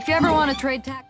If you ever want to trade tax...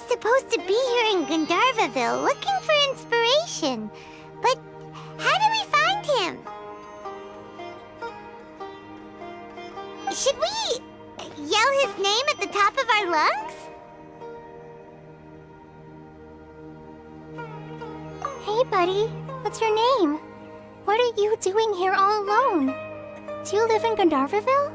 Supposed to be here in Gandharvaville looking for inspiration. But how do we find him? Should we yell his name at the top of our lungs? Hey, buddy. What's your name? What are you doing here all alone? Do you live in Gandharvaville?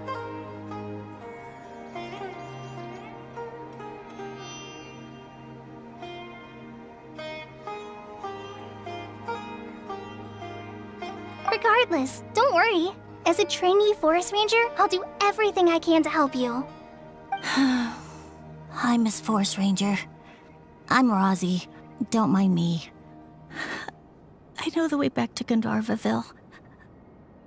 Regardless, don't worry. As a trainee forest ranger, I'll do everything I can to help you. Hi, Miss Forest Ranger. I'm Rozzy. Don't mind me. I know the way back to Gandharvaville.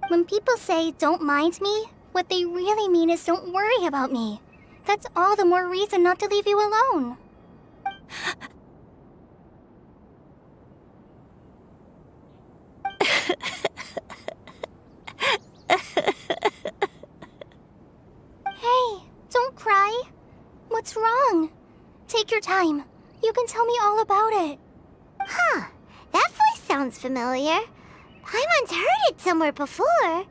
When people say, don't mind me, what they really mean is don't worry about me. That's all the more reason not to leave you alone. Hey, don't cry. What's wrong? Take your time. You can tell me all about it. Huh, that voice sounds familiar. Paimon's heard it somewhere before.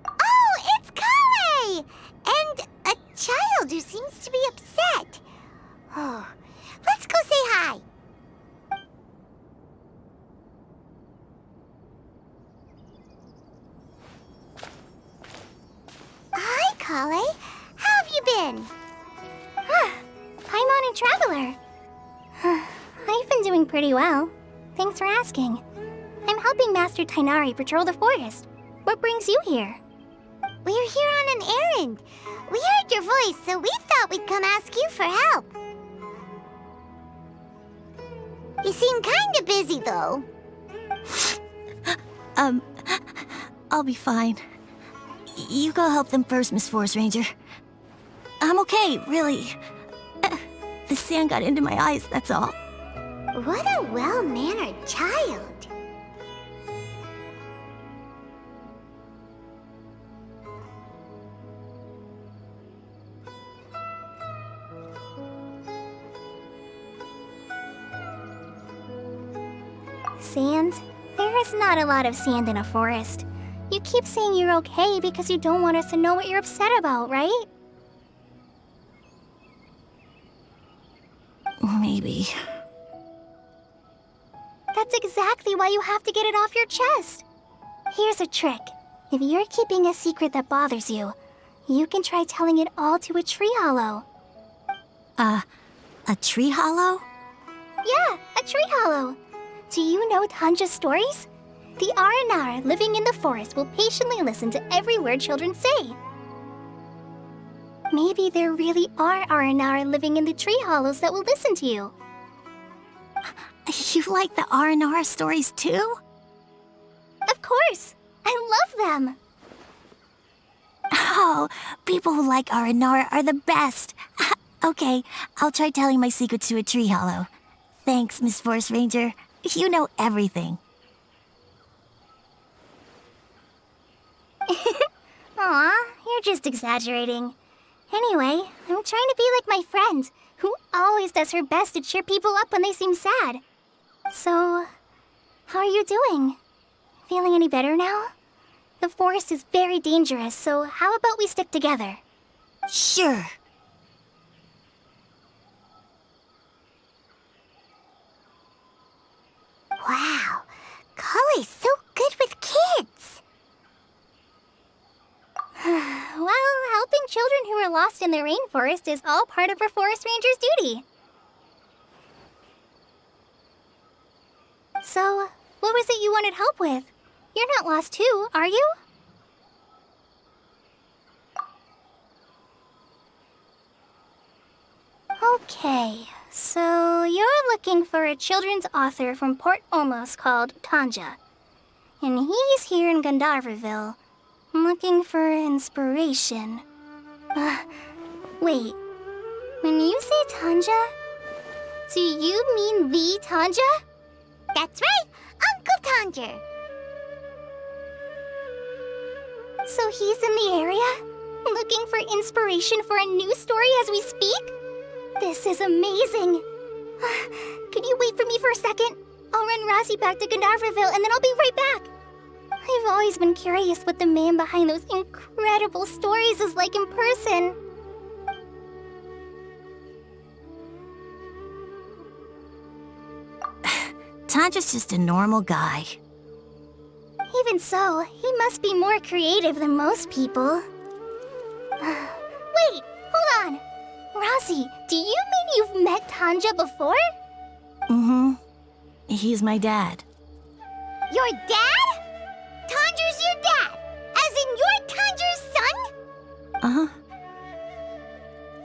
Oh, it's Kale! And a child who seems to be upset. Oh, let's go say hi. Hi, Kale. How have you been? Paimon and Traveler. I've been doing pretty well. Thanks for asking. I'm helping Master Tainari patrol the forest. What brings you here? We're here on an errand. We heard your voice, so we thought we'd come ask you for help. You seem kinda busy, though. I'll be fine. You go help them first, Miss Forest Ranger. I'm okay, really. The sand got into my eyes, that's all. What a well-mannered child. Sand? There is not a lot of sand in a forest. You keep saying you're okay because you don't want us to know what you're upset about, right? Maybe. That's exactly why you have to get it off your chest. Here's a trick. If you're keeping a secret that bothers you, you can try telling it all to a tree hollow. A tree hollow? Yeah, a tree hollow. Do you know Tanja's stories? The Aranara living in the forest will patiently listen to every word children say. Maybe there really are Aranara living in the tree hollows that will listen to you. You like the R&R stories too? Of course! I love them! Oh, people who like R&R are the best. Okay, I'll try telling my secrets to a tree hollow. Thanks, Miss Forest Ranger. You know everything. Aw, you're just exaggerating. Anyway, I'm trying to be like my friend, who always does her best to cheer people up when they seem sad. So, how are you doing? Feeling any better now? The forest is very dangerous, so how about we stick together? Sure. Wow, Kale's so good with kids. Well, helping children who are lost lost in the rainforest is all part of a forest ranger's duty. So, what was it you wanted help with? You're not lost too, are you? Okay, so you're looking for a children's author from Port Olmos called Tanja. And he's here in Gandharvaville, looking for inspiration. Wait, when you say Tanja, do you mean the Tanja? That's right, Uncle Tanger. So he's in the area, looking for inspiration for a new story as we speak? This is amazing. Could you wait for me for a second? I'll run Razzie back to Gandharvaville and then I'll be right back. I've always been curious what the man behind those incredible stories is like in person. Tanja's just a normal guy. Even so, he must be more creative than most people. Wait, hold on. Razzie, do you mean you've met Tanja before? Mm-hmm. He's my dad. Your dad? Tanger's your dad? As in you're Tanger's son? Uh-huh.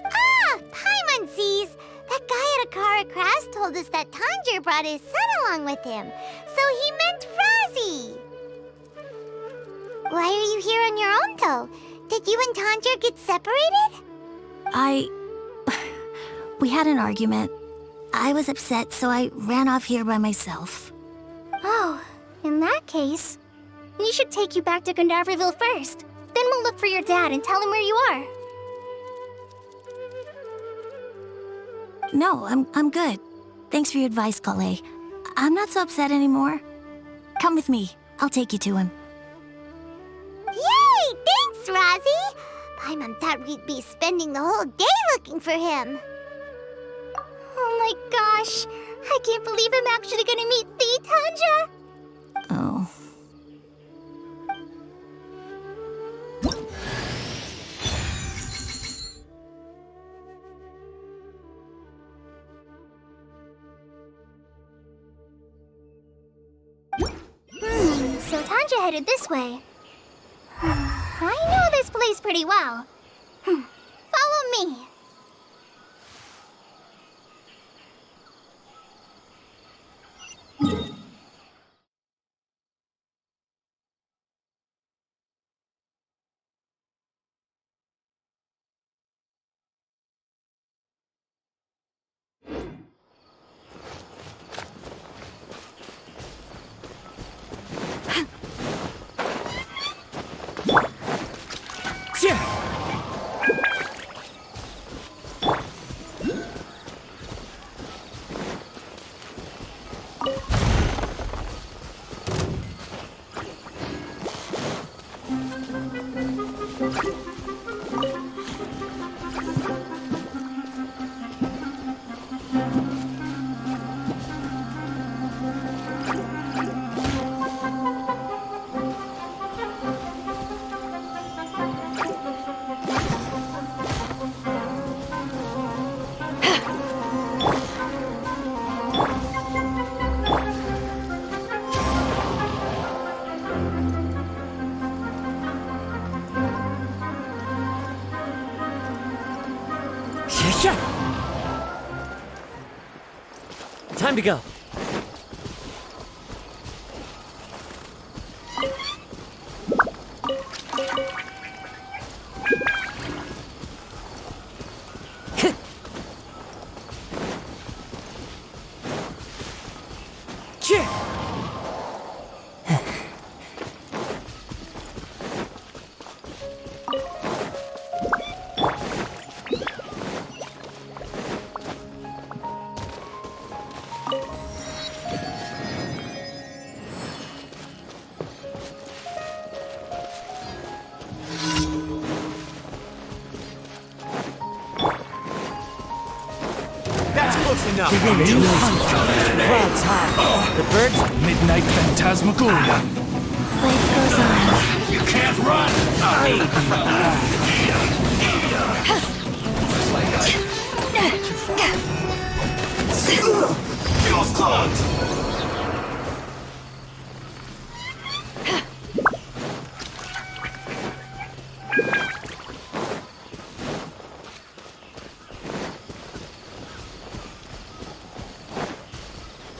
Ah, Paimonsees! That guy at Akara Crash told us that Tanger brought his son along with him. So he meant Razzie. Why are you here on your own, though? Did you and Tanger get separated? We had an argument. I was upset, so I ran off here by myself. Oh, in that case, we should take you back to Gandharvaville first. Then we'll look for your dad and tell him where you are. No, I'm good. Thanks for your advice, Kale. I'm not so upset anymore. Come with me. I'll take you to him. Yay! Thanks, Razzie! Paimon thought we'd be spending the whole day looking for him. Oh my gosh! I can't believe I'm actually gonna meet the Tanja! Oh. So Tanja headed this way. I know this place pretty well. Follow me. Time to go. Enough. Clouds high. The birds. Midnight Phantasmagoria. Life goes on. You can't run! Fuse clogged!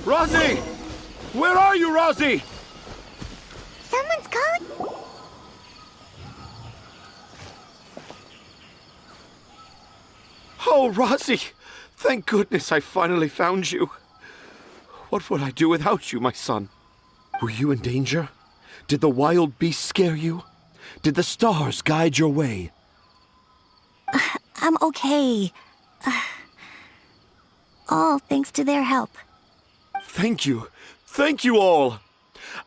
Rosie! Where are you, Rosie? Someone's calling. Oh, Rosie! Thank goodness I finally found you. What would I do without you, my son? Were you in danger? Did the wild beasts scare you? Did the stars guide your way? I'm okay. All thanks to their help. Thank you. Thank you all.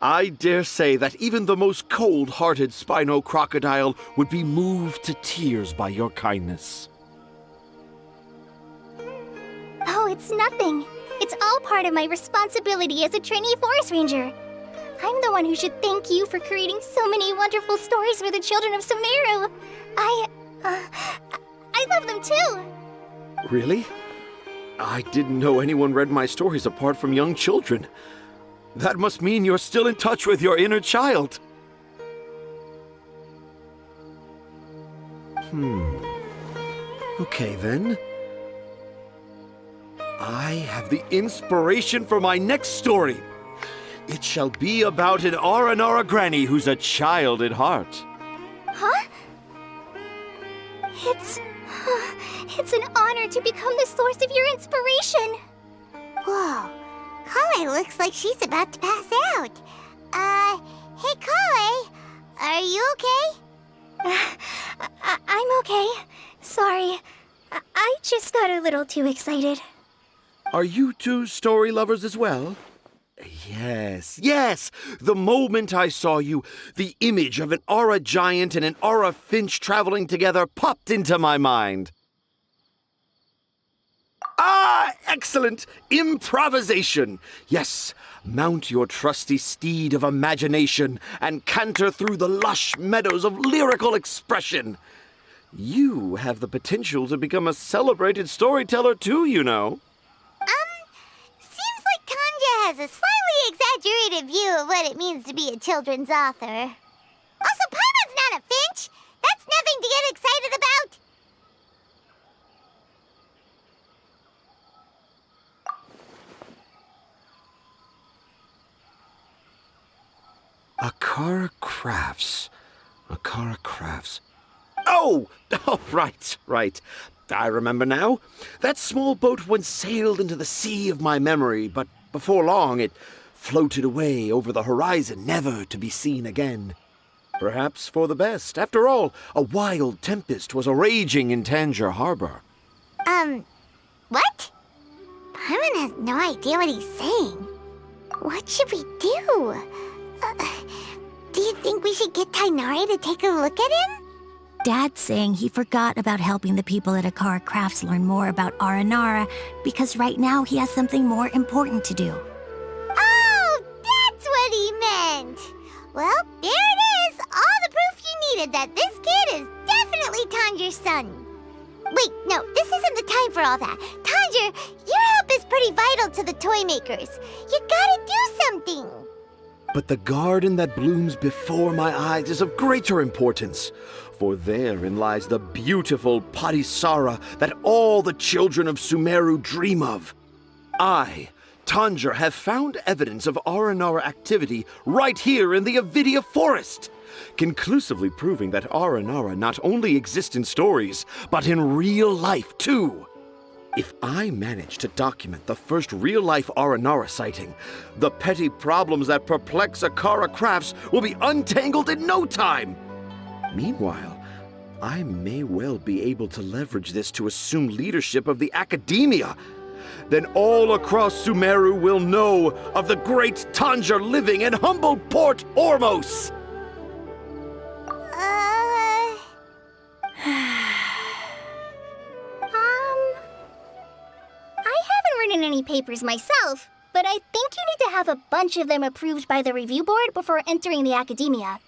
I dare say that even the most cold-hearted Spino crocodile would be moved to tears by your kindness. Oh, it's nothing. It's all part of my responsibility as a trainee forest ranger. I'm the one who should thank you for creating so many wonderful stories for the children of Sumeru. I love them too. Really? I didn't know anyone read my stories apart from young children. That must mean you're still in touch with your inner child. Okay, then. I have the inspiration for my next story. It shall be about an Aranara granny who's a child at heart. Huh? It's an honor to become the source of your inspiration. Whoa. Kale looks like she's about to pass out. Hey Kale, are you okay? I'm okay. Sorry. I just got a little too excited. Are you two story lovers as well? Yes. The moment I saw you, the image of an aura giant and an aura finch traveling together popped into my mind. Ah, excellent! Improvisation! Yes, mount your trusty steed of imagination and canter through the lush meadows of lyrical expression. You have the potential to become a celebrated storyteller too, you know. Seems like Tanja has a slightly exaggerated view of what it means to be a children's author. Also, Paimon's not a finch. That's nothing to get excited about. Akara Crafts. Oh, right. I remember now. That small boat once sailed into the sea of my memory, but before long it floated away over the horizon, never to be seen again. Perhaps for the best. After all, a wild tempest was a-raging in Tangier Harbor. What? Paimon has no idea what he's saying. What should we do? Do you think we should get Tainari to take a look at him? Dad's saying he forgot about helping the people at Akara Crafts learn more about Aranara because right now he has something more important to do. Oh, that's what he meant! Well, there it is! All the proof you needed that this kid is definitely Tanjir's son. Wait, no, this isn't the time for all that. Tanjir, your help is pretty vital to the toy makers. You gotta do something. But the garden that blooms before my eyes is of greater importance, for therein lies the beautiful Padisara that all the children of Sumeru dream of. I, Tanjir, have found evidence of Aranara activity right here in the Avidia forest, conclusively proving that Aranara not only exists in stories, but in real life too. If I manage to document the first real-life Aranara sighting, the petty problems that perplex Akara Crafts will be untangled in no time. Meanwhile, I may well be able to leverage this to assume leadership of the academia. Then all across Sumeru will know of the great Tanjir living in humble Port Ormos. I haven't written any papers myself, but I think you need to have a bunch of them approved by the review board before entering the academia.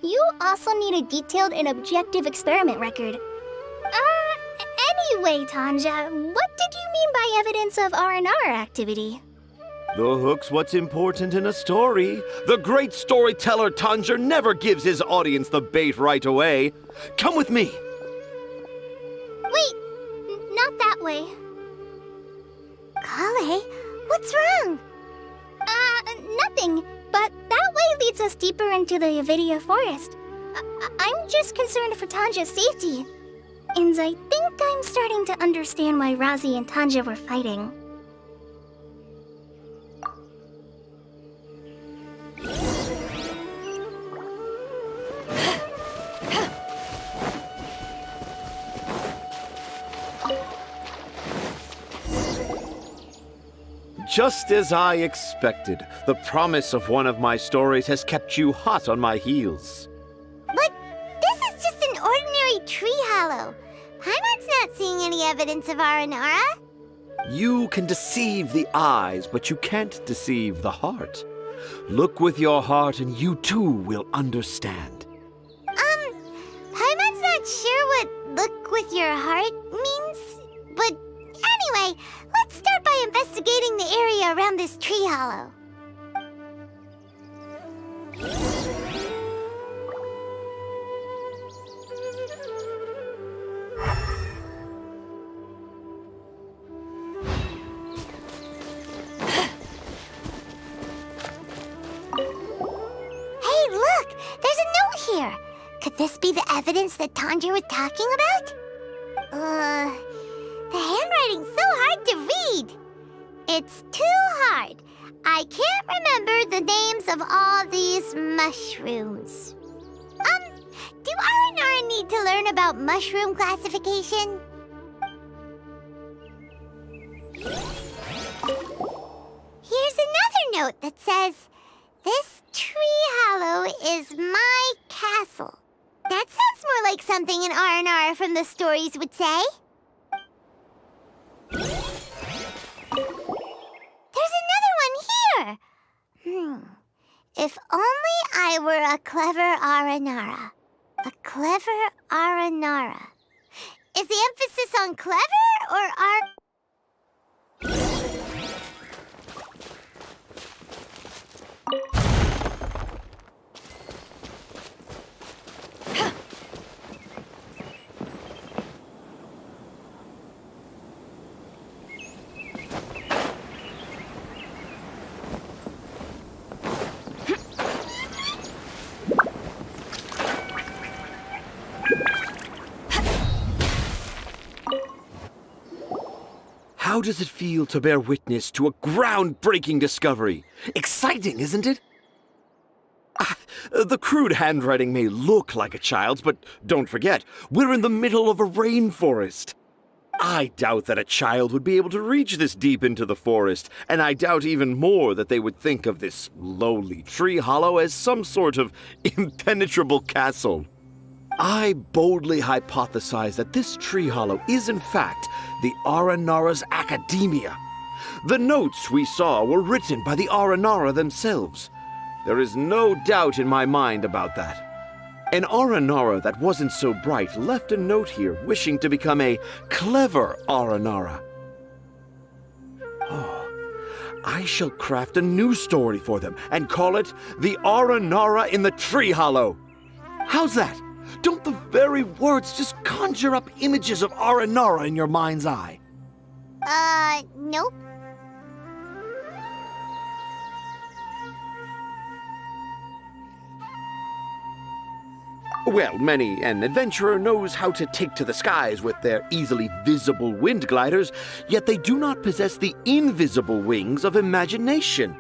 You also need a detailed and objective experiment record. Anyway, Tanja, what did you mean by evidence of R&R activity? The hook's what's important in a story. The great storyteller Tanger never gives his audience the bait right away. Come with me. Wait, not that way. Kale, what's wrong? Nothing. But that way leads us deeper into the Avidia forest. I'm just concerned for Tanja's safety. And I think I'm starting to understand why Razi and Tanja were fighting. Just as I expected, the promise of one of my stories has kept you hot on my heels. But this is just an ordinary tree hollow. Paimon's not seeing any evidence of Aranara. You can deceive the eyes, but you can't deceive the heart. Look with your heart and you too will understand. Paimon's not sure what look with your heart means. But anyway, let's start by investigating the area around this tree hollow. Hey, look! There's a note here! Could this be the evidence that Tanger was talking about? The handwriting's so hard to read. It's too hard. I can't remember the names of all these mushrooms. Do Aranara need to learn about mushroom classification? Here's another note that says, "This tree hollow is my castle." That sounds more like something an Aranara from the stories would say. There's another one here! If only I were a clever Aranara. A clever Aranara. Is the emphasis on clever or How does it feel to bear witness to a groundbreaking discovery? Exciting, isn't it? The crude handwriting may look like a child's, but don't forget, we're in the middle of a rainforest. I doubt that a child would be able to reach this deep into the forest, and I doubt even more that they would think of this lowly tree hollow as some sort of impenetrable castle. I boldly hypothesize that this tree hollow is in fact the Aranara's academia. The notes we saw were written by the Aranara themselves. There is no doubt in my mind about that. An Aranara that wasn't so bright left a note here wishing to become a clever Aranara. Oh, I shall craft a new story for them and call it The Aranara in the Tree Hollow. How's that? Don't the very words just conjure up images of Aranara in your mind's eye? Nope. Well, many an adventurer knows how to take to the skies with their easily visible wind gliders, yet they do not possess the invisible wings of imagination,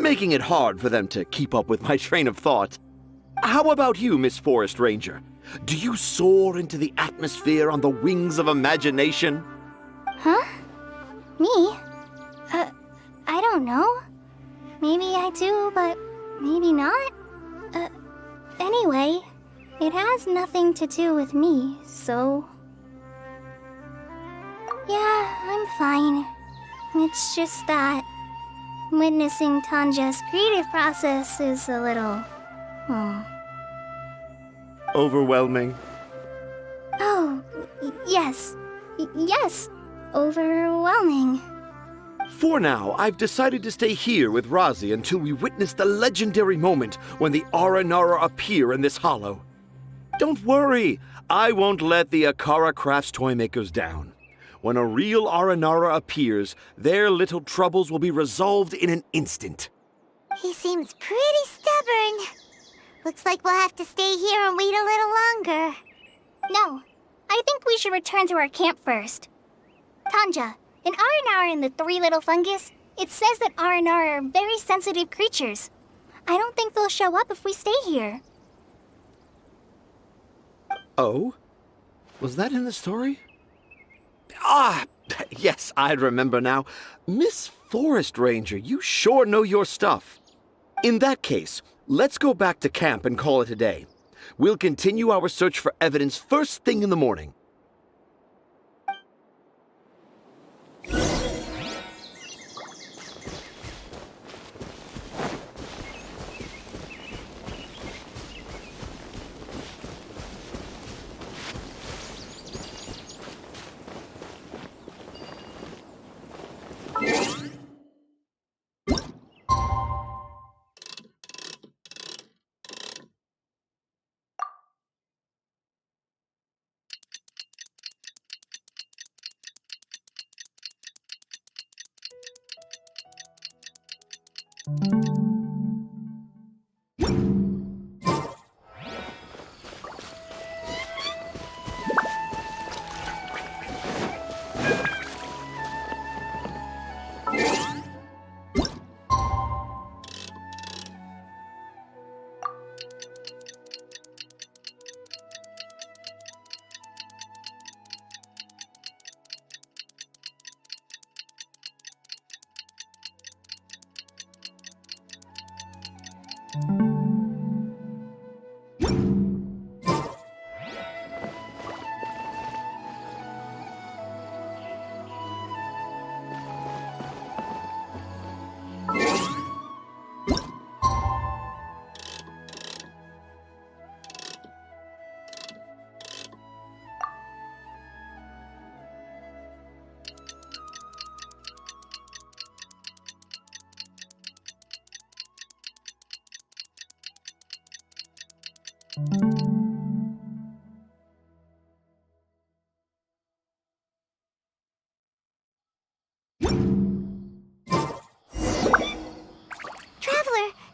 making it hard for them to keep up with my train of thought. How about you, Miss Forest Ranger? Do you soar into the atmosphere on the wings of imagination? Huh? Me? I don't know. Maybe I do, but maybe not. Anyway, it has nothing to do with me, so... Yeah, I'm fine. It's just that witnessing Tanja's creative process is a little... Overwhelming. Oh, yes. Yes. Overwhelming. For now, I've decided to stay here with Razi until we witness the legendary moment when the Aranara appear in this hollow. Don't worry, I won't let the Akara Crafts toymakers down. When a real Aranara appears, their little troubles will be resolved in an instant. He seems pretty stubborn. Looks like we'll have to stay here and wait a little longer. No. I think we should return to our camp first. Tanja, in Aranara and the Three Little Fungus, it says that Aranara are very sensitive creatures. I don't think they'll show up if we stay here. Oh? Was that in the story? Ah, yes, I remember now. Miss Forest Ranger, you sure know your stuff. In that case, let's go back to camp and call it a day. We'll continue our search for evidence first thing in the morning.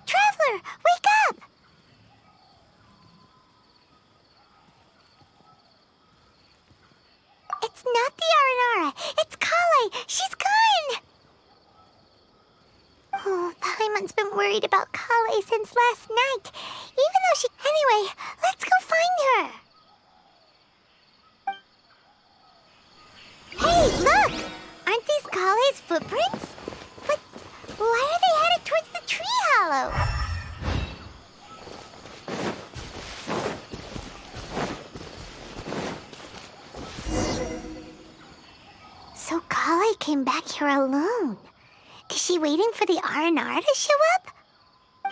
Traveler, wake up! It's not the Aranara. It's Kale. She's gone. Oh, Paimon's been worried about Kale since last night. Even though she... Anyway, let's go find her. Hey, look! Aren't these Kale's footprints? But why are they headed towards the tree hollow? So Kale came back here alone. Is she waiting for the Aranara to show up?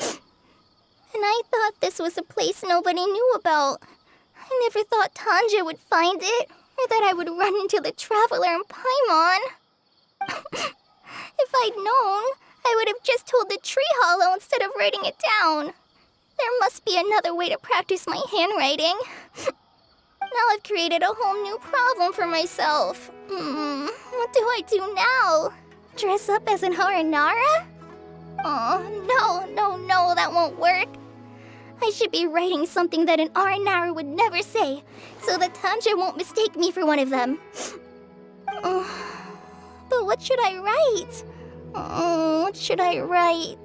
And I thought this was a place nobody knew about. I never thought Tanja would find it, or that I would run into the Traveler and Paimon. If I'd known, I would have just told the tree hollow instead of writing it down. There must be another way to practice my handwriting. Now I've created a whole new problem for myself. What do I do now? Dress up as an Aranara? Oh, no, that won't work. I should be writing something that an Aranara would never say, so that Tanja won't mistake me for one of them. But what should I write? What should I write?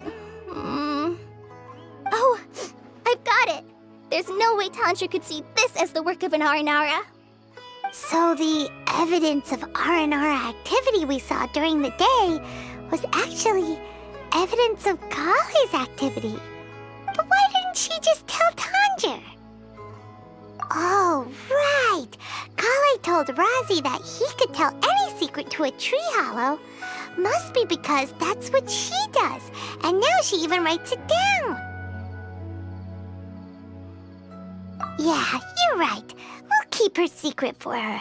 Oh, I've got it! There's no way Tanja could see this as the work of an Aranara. So the evidence of Aranara activity we saw during the day was actually evidence of Kale's activity. But why didn't she just tell Tanja? Oh, right. Kale told Razi that he could tell any secret to a tree hollow. Must be because that's what she does. And now she even writes it down. Yeah, you're right. We'll keep her secret for her.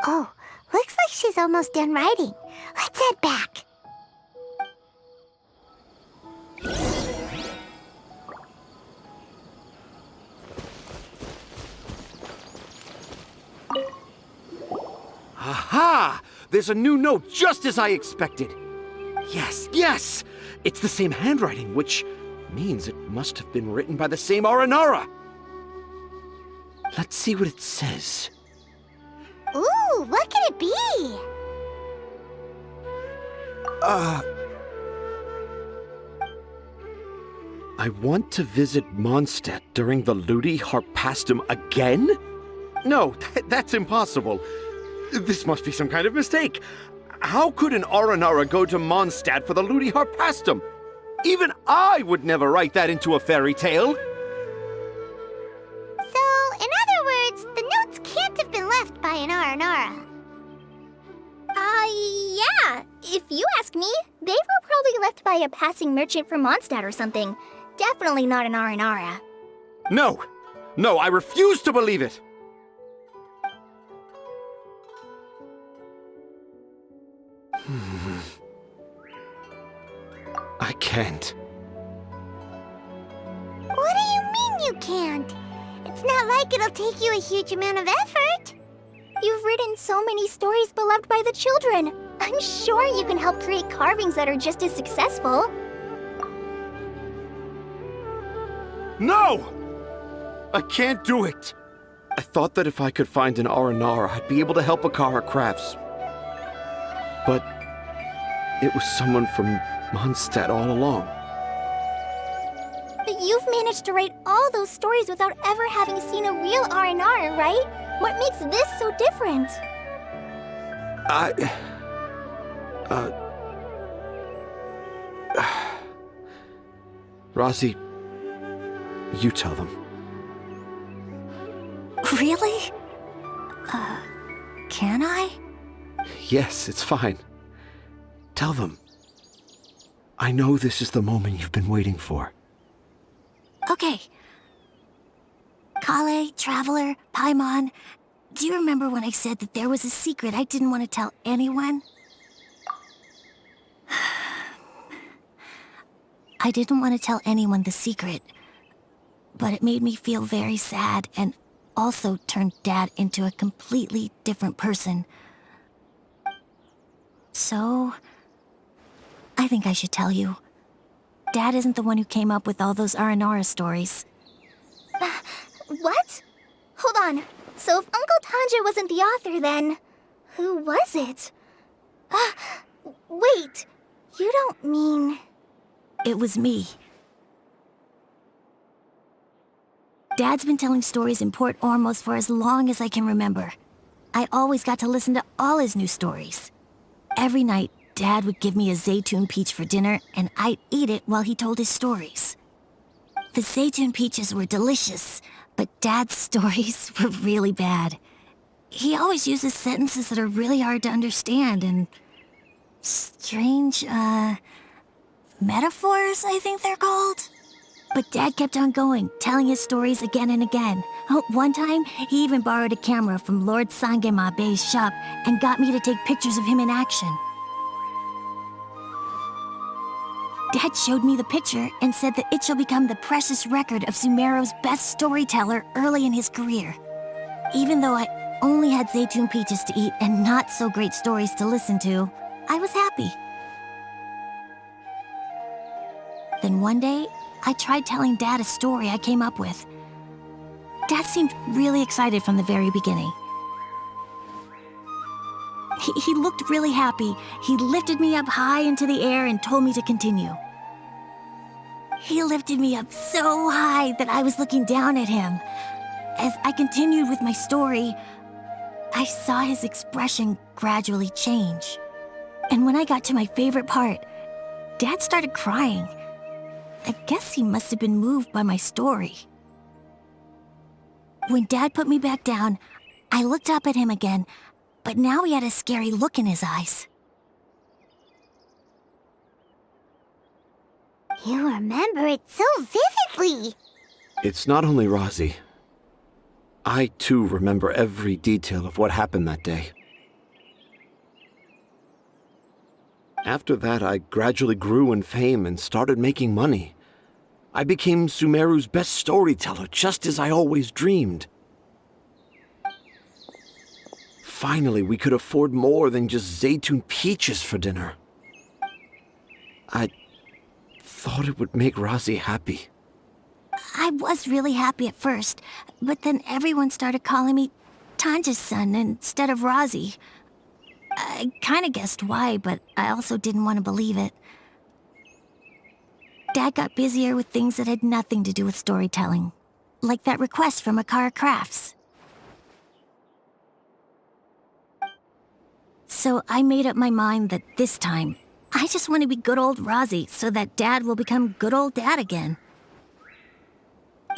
Oh, looks like she's almost done writing. Let's head back. Aha! There's a new note just as I expected. Yes, yes! It's the same handwriting, which means it must have been written by the same Aranara. Let's see what it says. Ooh, what could it be? I want to visit Mondstadt during the Ludi Harpastum again? No, that's impossible. This must be some kind of mistake. How could an Aranara go to Mondstadt for the Ludi Harpastum? Even I would never write that into a fairy tale. So, in other words, the notes can't have been left by an Aranara. Yeah. If you ask me, they were probably left by a passing merchant from Mondstadt or something. Definitely not an Aranara. No, I refuse to believe it. I can't. What do you mean you can't? It's not like it'll take you a huge amount of effort. You've written so many stories beloved by the children. I'm sure you can help create carvings that are just as successful. No! I can't do it. I thought that if I could find an Aranara, I'd be able to help Akara Crafts. But it was someone from Mondstadt all along. But you've managed to write all those stories without ever having seen a real Aranara, right? What makes this so different? Rosie, you tell them. Really? Can I? Yes, it's fine. Tell them. I know this is the moment you've been waiting for. Okay. Kale, Traveler, Paimon, do you remember when I said that there was a secret I didn't want to tell anyone? I didn't want to tell anyone the secret, but it made me feel very sad and also turned Dad into a completely different person. So, I think I should tell you. Dad isn't the one who came up with all those Aranara stories. What? Hold on. So if Uncle Tanja wasn't the author, then who was it? Wait. You don't mean... It was me. Dad's been telling stories in Port Ormos for as long as I can remember. I always got to listen to all his new stories. Every night, Dad would give me a Zaytun peach for dinner, and I'd eat it while he told his stories. The Zaytun peaches were delicious, but Dad's stories were really bad. He always uses sentences that are really hard to understand, and strange, metaphors, I think they're called. But Dad kept on going, telling his stories again and again. One time, he even borrowed a camera from Lord Sangema Bey's shop and got me to take pictures of him in action. Dad showed me the picture and said that it shall become the precious record of Sumeru's best storyteller early in his career. Even though I only had Zaytun peaches to eat and not so great stories to listen to, I was happy. Then one day, I tried telling Dad a story I came up with. Dad seemed really excited from the very beginning. He looked really happy. He lifted me up high into the air and told me to continue. He lifted me up so high that I was looking down at him. As I continued with my story, I saw his expression gradually change. And when I got to my favorite part, Dad started crying. I guess he must have been moved by my story. When Dad put me back down, I looked up at him again, but now he had a scary look in his eyes. You remember it so vividly. It's not only Rosie. I, too, remember every detail of what happened that day. After that, I gradually grew in fame and started making money. I became Sumeru's best storyteller, just as I always dreamed. Finally, we could afford more than just Zaytun peaches for dinner. I thought it would make Razi happy. I was really happy at first, but then everyone started calling me Tanja's son instead of Razi. I kind of guessed why, but I also didn't want to believe it. Dad got busier with things that had nothing to do with storytelling, like that request from Akara Crafts. So I made up my mind that this time, I just want to be good old Razi so that Dad will become good old Dad again.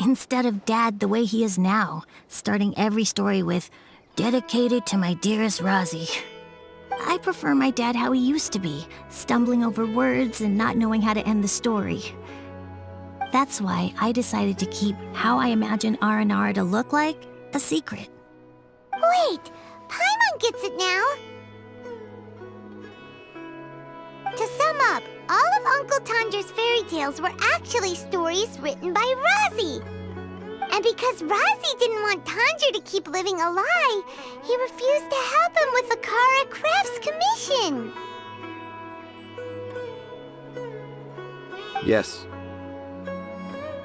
Instead of Dad the way he is now, starting every story with, "Dedicated to my dearest Razi." I prefer my dad how he used to be, stumbling over words and not knowing how to end the story. That's why I decided to keep how I imagine Aranara to look like a secret. Wait, Paimon gets it now. To sum up, all of Uncle Tanja's fairy tales were actually stories written by Razi. And because Razi didn't want Tanja to keep living a lie, he refused to help him with the Akara Crafts commission. Yes.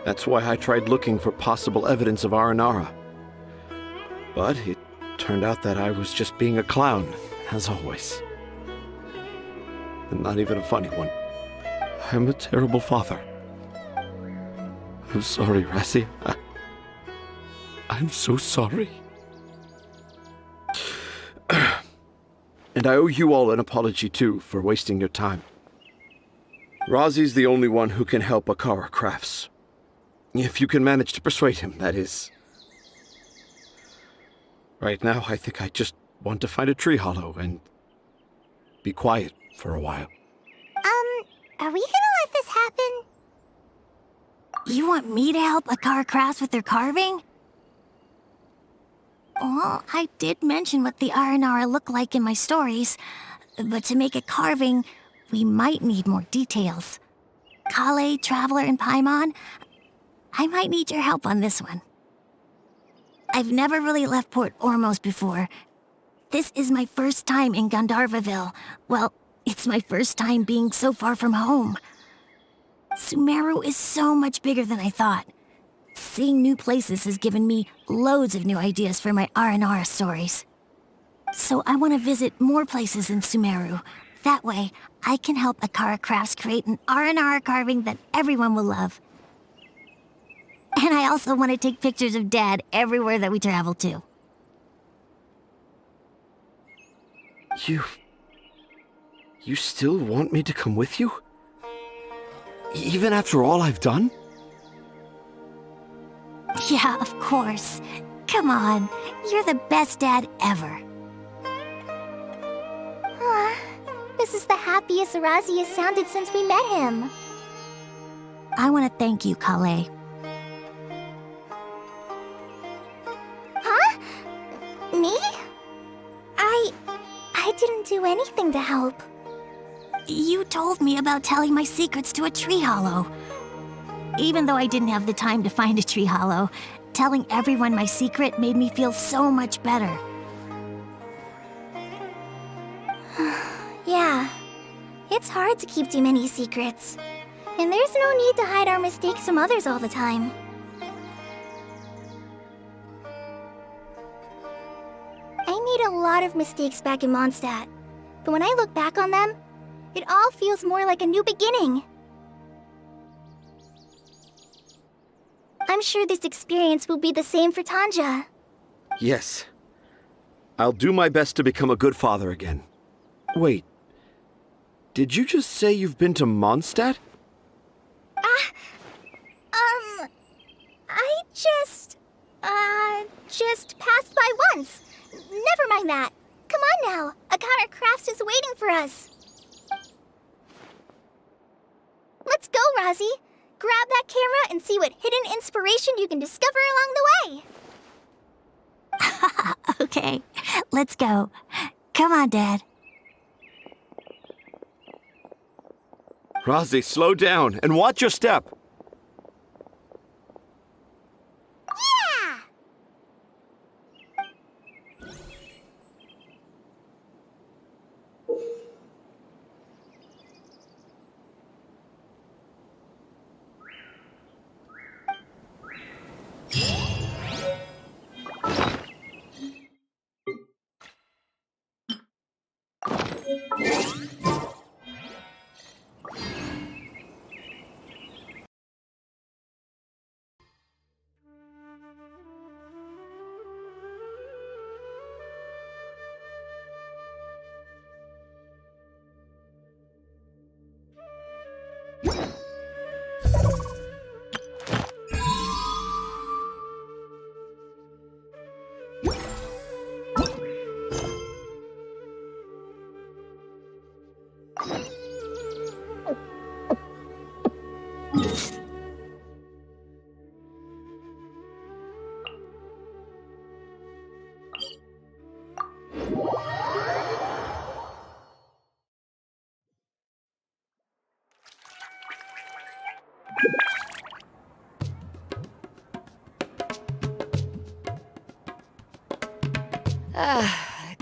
That's why I tried looking for possible evidence of Aranara. But it turned out that I was just being a clown, as always. And not even a funny one. I'm a terrible father. I'm sorry, Razi. I'm so sorry. And I owe you all an apology, too, for wasting your time. Razi's the only one who can help Akara Crafts. If you can manage to persuade him, that is. Right now, I think I just want to find a tree hollow and be quiet for a while. Are we gonna let this happen? You want me to help Akara Crafts with their carving? Well, I did mention what the Aranara look like in my stories, but to make a carving, we might need more details. Kale, Traveler, and Paimon, I might need your help on this one. I've never really left Port Ormos before. This is my first time in Gandharvaville. Well, it's my first time being so far from home. Sumeru is so much bigger than I thought. Seeing new places has given me loads of new ideas for my Aranara stories. So I want to visit more places in Sumeru. That way, I can help Akara Crafts create an Aranara carving that everyone will love. And I also want to take pictures of Dad everywhere that we travel to. You still want me to come with you? Even after all I've done? Yeah, of course. Come on, you're the best dad ever. This is the happiest Razi has sounded since we met him. I want to thank you, Kale. Huh? Me? I didn't do anything to help. You told me about telling my secrets to a tree hollow. Even though I didn't have the time to find a tree hollow, telling everyone my secret made me feel so much better. Yeah, it's hard to keep too many secrets. And there's no need to hide our mistakes from others all the time. I made a lot of mistakes back in Mondstadt, but when I look back on them, it all feels more like a new beginning. I'm sure this experience will be the same for Tanja. Yes. I'll do my best to become a good father again. Wait. Did you just say you've been to Mondstadt? I just passed by once. Never mind that. Come on now. Akara Crafts is waiting for us. Let's go, Razi. Grab that camera and see what hidden inspiration you can discover along the way. Okay, let's go. Come on, Dad. Rosie, slow down and watch your step. Yeah!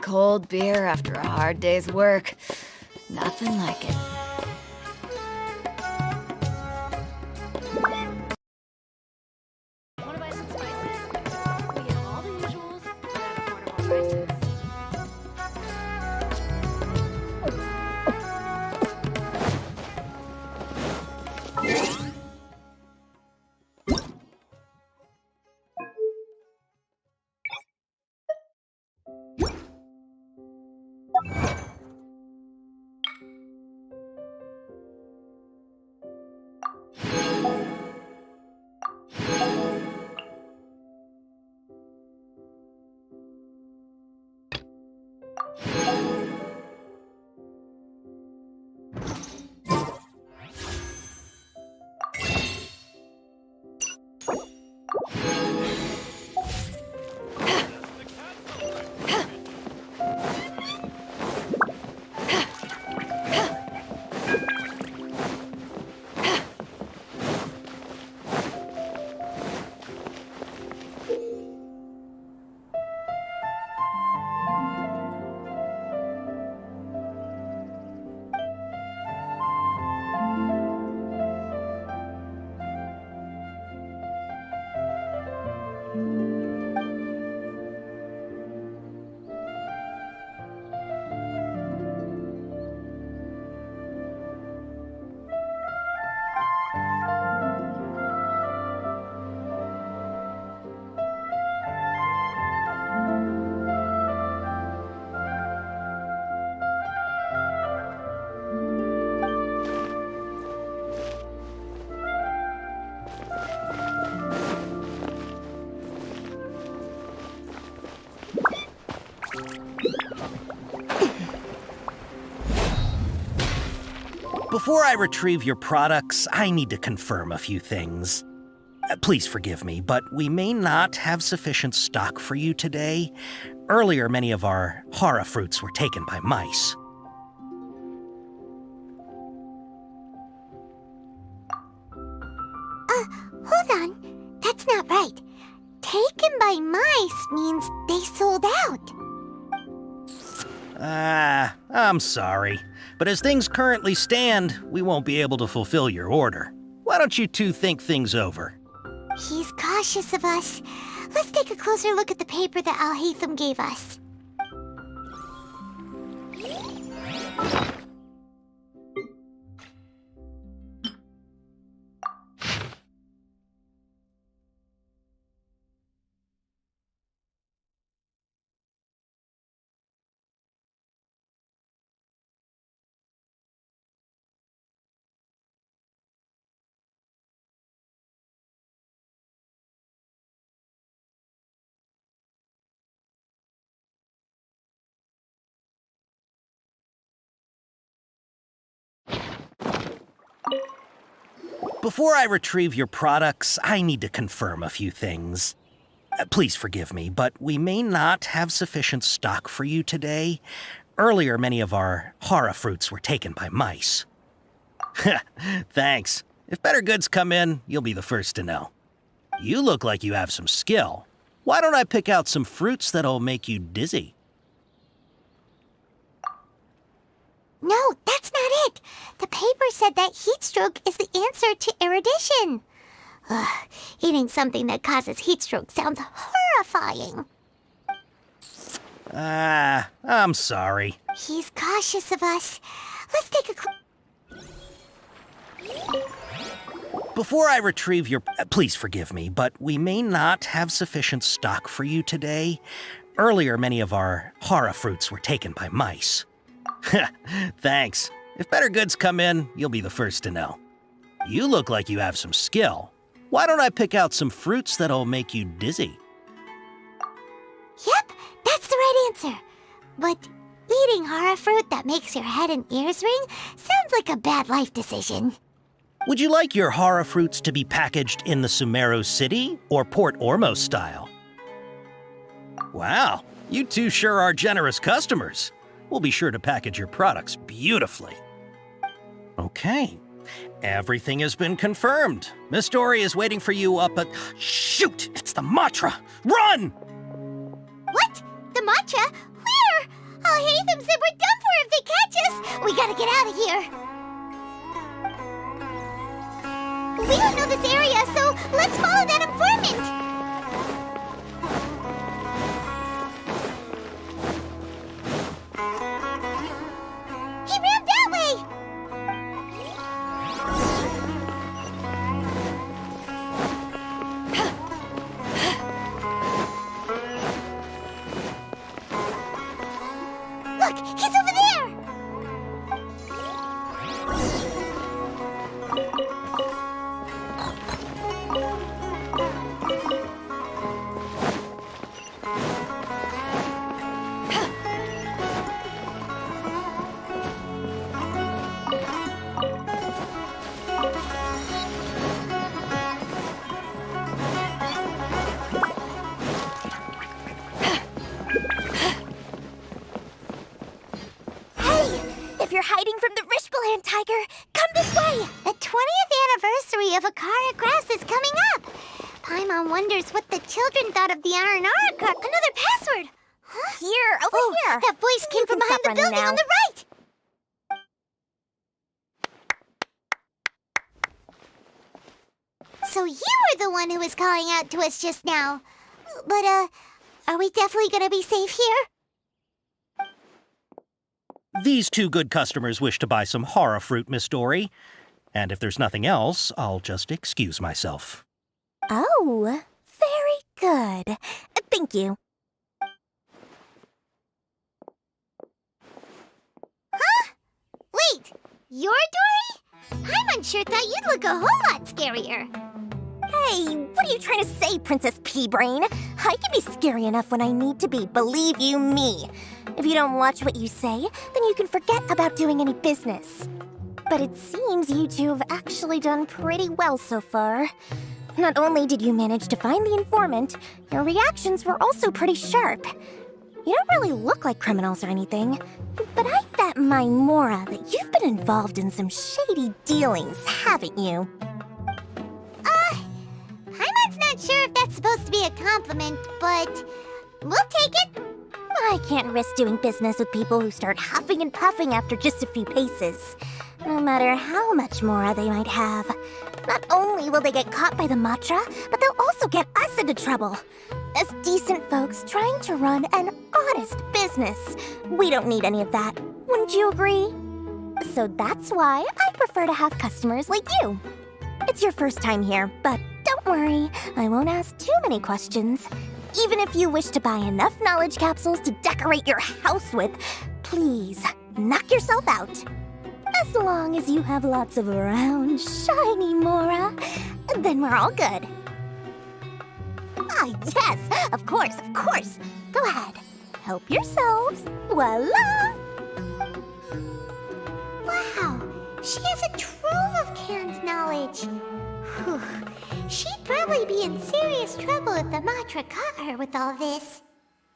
Cold beer after a hard day's work. Nothing like it. Want to buy some spices? We have all the usuals at affordable prices. Before I retrieve your products, I need to confirm a few things. Please forgive me, but we may not have sufficient stock for you today. Earlier, many of our hara fruits were taken by mice. Hold on. That's not right. Taken by mice means they sold out. I'm sorry, but as things currently stand, we won't be able to fulfill your order. Why don't you two think things over? He's cautious of us. Let's take a closer look at the paper that Al-Haytham gave us. Before I retrieve your products, I need to confirm a few things. Please forgive me, but we may not have sufficient stock for you today. Earlier, many of our hara fruits were taken by mice. Thanks. If better goods come in, you'll be the first to know. You look like you have some skill. Why don't I pick out some fruits that'll make you dizzy? No, that's not it. The paper said that heat stroke is the answer to erudition. Ugh, eating something that causes heat stroke sounds horrifying. I'm sorry. He's cautious of us. Let's take a Before I retrieve your... Please forgive me, but we may not have sufficient stock for you today. Earlier, many of our hara fruits were taken by mice. Thanks. If better goods come in, you'll be the first to know. You look like you have some skill. Why don't I pick out some fruits that'll make you dizzy? Yep, that's the right answer. But eating hara fruit that makes your head and ears ring sounds like a bad life decision. Would you like your hara fruits to be packaged in the Sumeru City or Port Ormos style? Wow, you two sure are generous customers. We'll be sure to package your products beautifully. Okay, everything has been confirmed. Miss Dory is waiting for you up at... Shoot, it's the Matra! Run! What? The matcha? Where? Oh, Hatham said we're done for if they catch us. We gotta get out of here. We don't know this area, so let's follow that informant. He ran that way! Look, he's over there! If you're hiding from the Rishbaland tiger, come this way! The 20th anniversary of Akara Grass is coming up. Paimon wonders what the children thought of the Aranara card. Another password! Huh? Here, over here! That voice came from can behind stop the running building now. on the right! So you were the one who was calling out to us just now. But, are we definitely gonna be safe here? These two good customers wish to buy some hara fruit, Miss Dory. And if there's nothing else, I'll just excuse myself. Oh, very good. Thank you. Huh? Wait, you're Dory? Paimon sure thought you'd look a whole lot scarier. Hey, what are you trying to say, Princess Pea-Brain? I can be scary enough when I need to be, believe you me. If you don't watch what you say, then you can forget about doing any business. But it seems you two have actually done pretty well so far. Not only did you manage to find the informant, your reactions were also pretty sharp. You don't really look like criminals or anything, but I bet my Mora that you've been involved in some shady dealings, haven't you? Paimon's not sure if that's supposed to be a compliment, but we'll take it. I can't risk doing business with people who start huffing and puffing after just a few paces, no matter how much Mora they might have. Not only will they get caught by the Matra, but they'll also get us into trouble. As decent folks trying to run an honest business, we don't need any of that. Wouldn't you agree? So that's why I prefer to have customers like you. It's your first time here, but don't worry, I won't ask too many questions. Even if you wish to buy enough knowledge capsules to decorate your house with, please, knock yourself out. As long as you have lots of round, shiny Mora, then we're all good. Ah, yes, of course, of course. Go ahead, help yourselves. Voila! Wow, she has a trove of canned knowledge. Whew. She'd probably be in serious trouble if the Matra caught her with all this.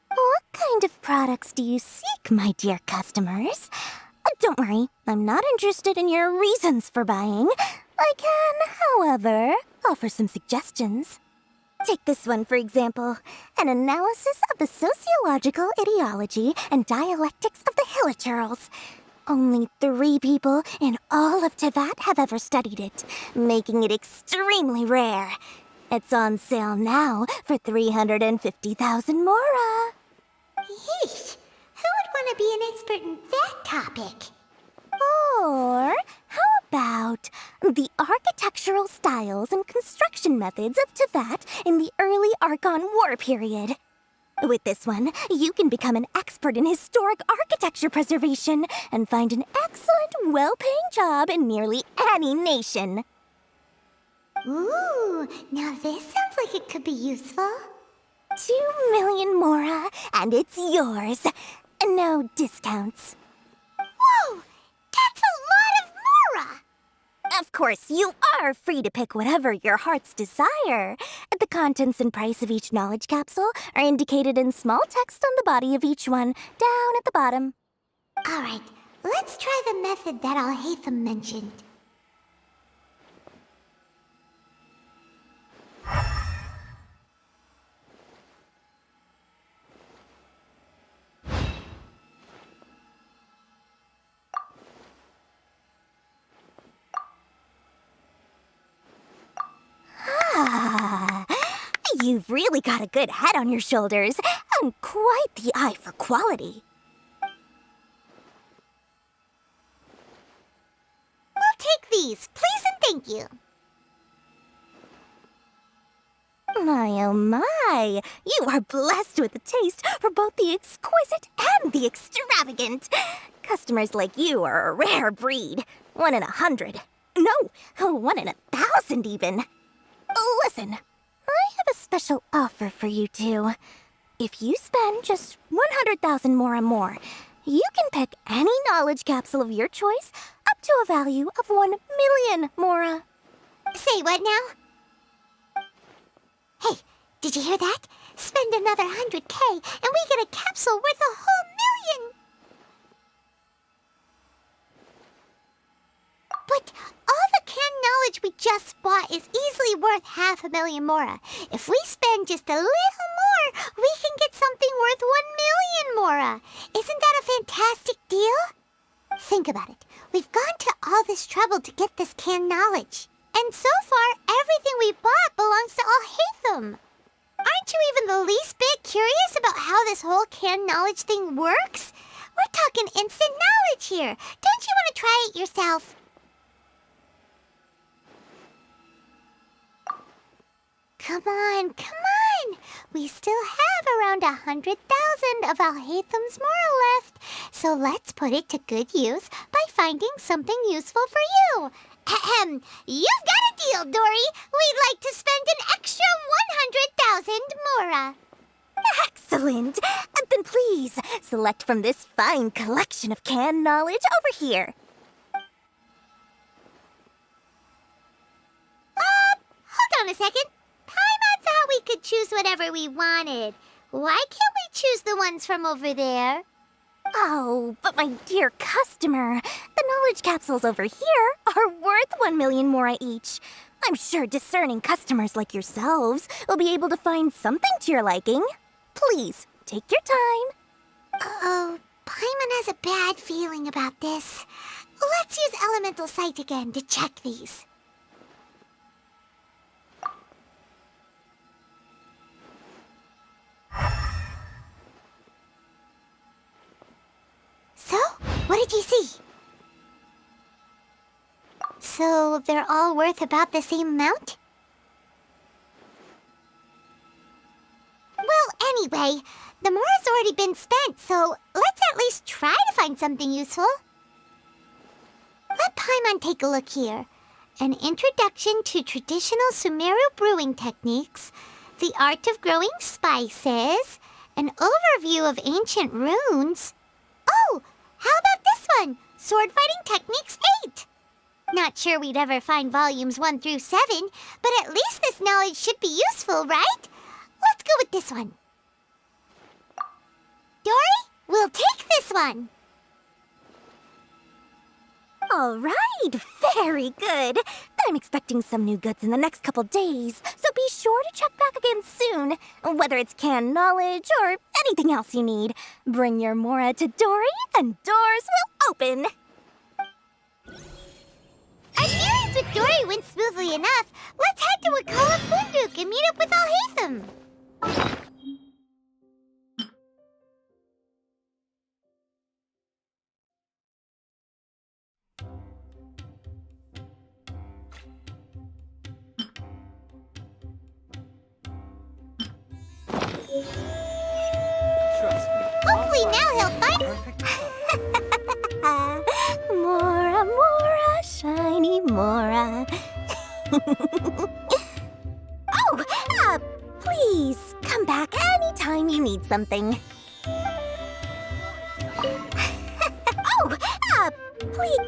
What kind of products do you seek, my dear customers? Don't worry, I'm not interested in your reasons for buying. I can, however, offer some suggestions. Take this one, for example. An analysis of the sociological ideology and dialectics of the Hilichurls. Only 3 people in all of Teyvat have ever studied it, making it extremely rare. It's on sale now for 350,000 mora. Yeesh. Who would want to be an expert in that topic? Or how about the architectural styles and construction methods of Teyvat in the early Archon War period? With this one, you can become an expert in historic architecture preservation and find an excellent, well-paying job in nearly any nation. Ooh, now this sounds like it could be useful. 2 million mora, and it's yours. No discounts. Whoa! That's a lot of mora! Of course, you are free to pick whatever your heart's desire. The contents and price of each knowledge capsule are indicated in small text on the body of each one, down at the bottom. Alright, let's try the method that Alhaitham mentioned. You've really got a good head on your shoulders, and quite the eye for quality. We'll take these, please and thank you. My oh my, you are blessed with a taste for both the exquisite and the extravagant. Customers like you are a rare breed. 1 in 100. No, 1 in 1,000 even. Listen, I have a special offer for you two. If you spend just 100,000 more, you can pick any knowledge capsule of your choice up to a value of 1 million mora. Say what now? Hey, did you hear that? Spend another 100K and we get a capsule worth a whole 1,000,000! But all the canned knowledge we just bought is easily worth 500,000 mora. If we spend just a little more, we can get something worth 1,000,000 mora. Isn't that a fantastic deal? Think about it. We've gone to all this trouble to get this canned knowledge. And so far, everything we bought belongs to Alhaitham. Aren't you even the least bit curious about how this whole canned knowledge thing works? We're talking instant knowledge here. Don't you want to try it yourself? Come on, come on! We still have around 100,000 of Alhaitham's mora left, so let's put it to good use by finding something useful for you. Ahem, you've got a deal, Dory. We'd like to spend an extra 100,000 mora. Excellent! Then please, select from this fine collection of canned knowledge over here. Hold on a second. Paimon thought we could choose whatever we wanted. Why can't we choose the ones from over there? Oh, but my dear customer, the knowledge capsules over here are worth 1 million mora each. I'm sure discerning customers like yourselves will be able to find something to your liking. Please, take your time. Uh-oh, Paimon has a bad feeling about this. Let's use Elemental Sight again to check these. So, what did you see? So, they're all worth about the same amount? Well, anyway, the mora's already been spent, so let's at least try to find something useful. Let Paimon take a look here. An introduction to traditional Sumeru brewing techniques, the art of growing spices, an overview of ancient runes. Oh, how about this one? Sword Fighting Techniques 8. Not sure we'd ever find volumes 1 through 7, but at least this knowledge should be useful, right? Let's go with this one. Dory, we'll take this one. All right, very good. I'm expecting some new goods in the next couple days, so be sure to check back again soon. Whether it's canned knowledge or anything else you need, bring your Mora to Dory and doors will open. Our dealings with Dory went smoothly enough. Let's head to Wakala Funduk and meet up with Alhaitham. Trust me. Hopefully now he'll find... Perfect. Mora, Mora, shiny Mora. Oh, please come back anytime you need something. Oh, please.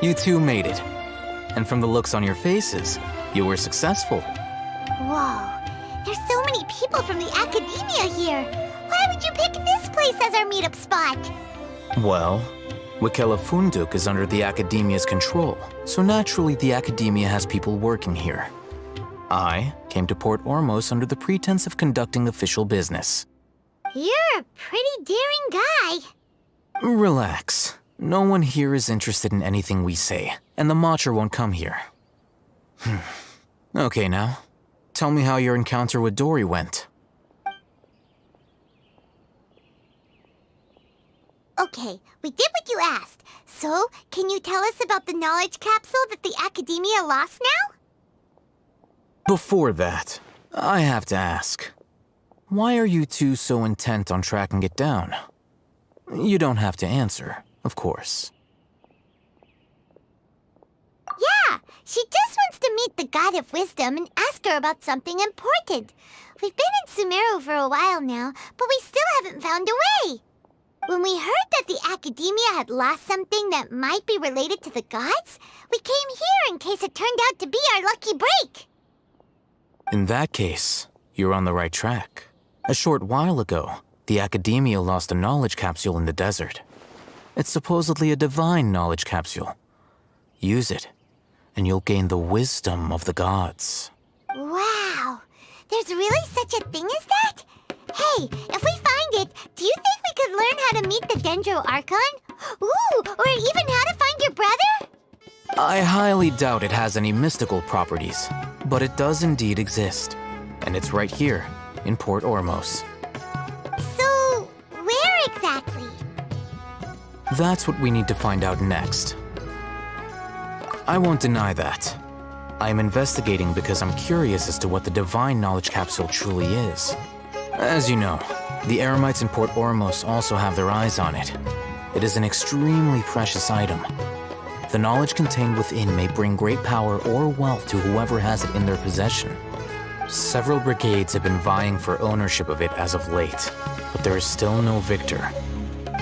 You two made it. And from the looks on your faces, you were successful. Whoa, there's so many people from the academia here. Why would you pick this place as our meetup spot? Well, Wakela Funduk is under the academia's control, so naturally the academia has people working here. I came to Port Ormos under the pretense of conducting official business. You're a pretty daring guy. Relax. No one here is interested in anything we say, and the Matcher won't come here. Okay now, tell me how your encounter with Dory went. Okay, we did what you asked. So, can you tell us about the knowledge capsule that the academia lost now? Before that, I have to ask, why are you two so intent on tracking it down? You don't have to answer, of course. Yeah, she just wants to meet the God of Wisdom and ask her about something important. We've been in Sumeru for a while now, but we still haven't found a way. When we heard that the academia had lost something that might be related to the gods, we came here in case it turned out to be our lucky break. In that case, you're on the right track. A short while ago, the academia lost a knowledge capsule in the desert. It's supposedly a divine knowledge capsule. Use it, and you'll gain the wisdom of the gods. Wow, there's really such a thing as that? Hey, if we find it, do you think we could learn how to meet the Dendro Archon? Ooh, or even how to find your brother? I highly doubt it has any mystical properties, but it does indeed exist. And it's right here, in Port Ormos. So, where exactly? That's what we need to find out next. I won't deny that. I am investigating because I'm curious as to what the divine knowledge capsule truly is. As you know, the Eremites in Port Ormos also have their eyes on it. It is an extremely precious item. The knowledge contained within may bring great power or wealth to whoever has it in their possession. Several brigades have been vying for ownership of it as of late, but there is still no victor.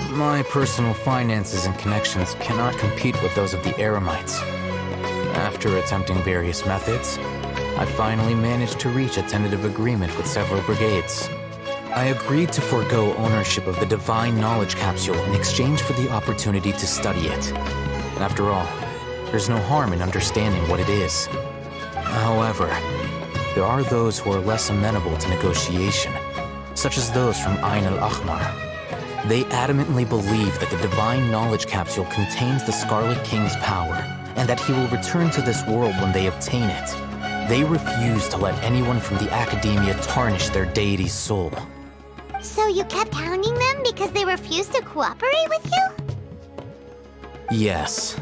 My personal finances and connections cannot compete with those of the Eremites. After attempting various methods, I finally managed to reach a tentative agreement with several brigades. I agreed to forego ownership of the divine knowledge capsule in exchange for the opportunity to study it. After all, there's no harm in understanding what it is. However, there are those who are less amenable to negotiation, such as those from Ain al-Ahmar. They adamantly believe that the Divine Knowledge Capsule contains the Scarlet King's power, and that he will return to this world when they obtain it. They refuse to let anyone from the Academia tarnish their deity's soul. So you kept hounding them because they refused to cooperate with you? Yes.